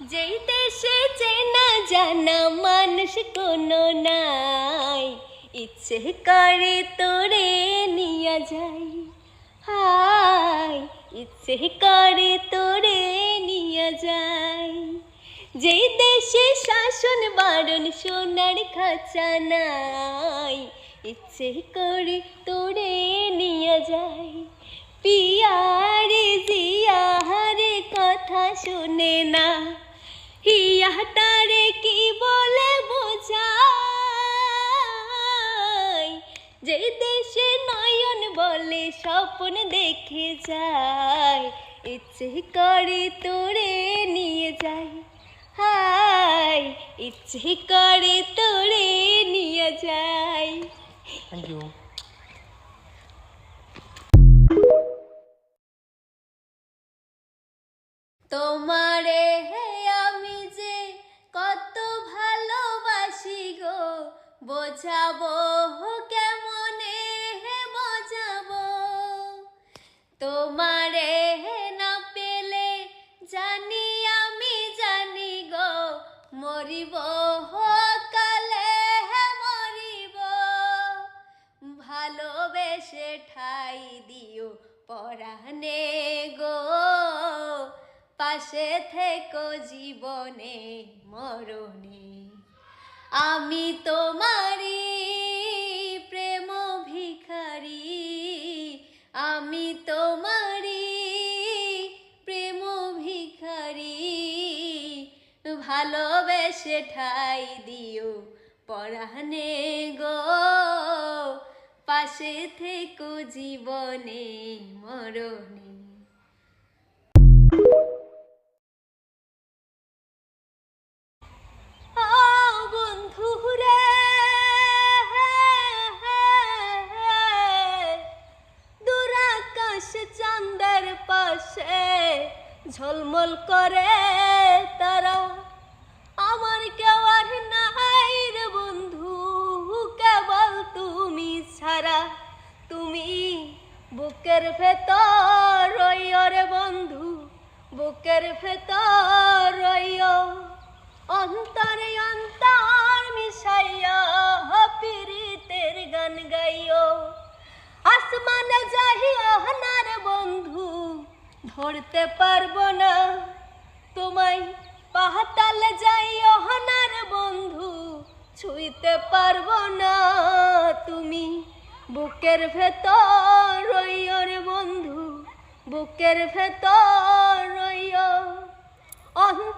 যেই দেশে চেনা জানা মানুষ কোনো নাই, ইচ্ছে করে তোরে নিয়ে যাই। হাই, ইচ্ছে করে তোরে নিয়ে যাই। যেই দেশে শাসন বারণ সোনার খাঁচা নাই, ইচ্ছে করে তোরে নিয়ে যাই। পিয়ারে জিয়ারে কথা শুনে না, হিয়াটারে কি বলে বোঝাই। যে দেশে নয়ন বলে স্বপ্ন দেখে যায়, ইচ্ছে করে তোরে নিয়ে যাই। হাই, ইচ্ছে করে তোরে নিয়ে যাই। Thank you. তোমারে হে আমি যে কত ভালোবাসি গো, বোঝাবো কেমনে হে বোঝাবো। তোমারে হে না পেলে জানি আমি জানি গো, মরিব কালে হে মরিব। ভালোবেসে ঠাই দিও পরাণে গো, পাশে থেকো জীবনে মরণে। আমি তোমারি প্রেম ভিখারি, আমি তোমারি প্রেম ভিখারি। ভালোবেসে ঠাই দিও পরাণে গো, পাশে থেকো জীবনে মরণে। বন্ধুরে দূর আকাশ চাঁদের পাশে ঝলমল করে তারা, আমার কেউ আর নাই রে বন্ধু, কেবল তুমি ছাড়া। তুমি বুকের ভেতর রইও রে বন্ধু, বুকের ভেতর রইও। অন্তরে অন্তর মিশাইয়া পীড়িতের গান গাইও। আসমানে যাইও না রে বন্ধু, ধরতে পারবো না তোমায়। পাতালে যাইও না রে বন্ধু, ছুঁইতে পারবো না তুমি। বুকের ভেতর রইও রে বন্ধু, বুকের ভেতর রইও। অন্তর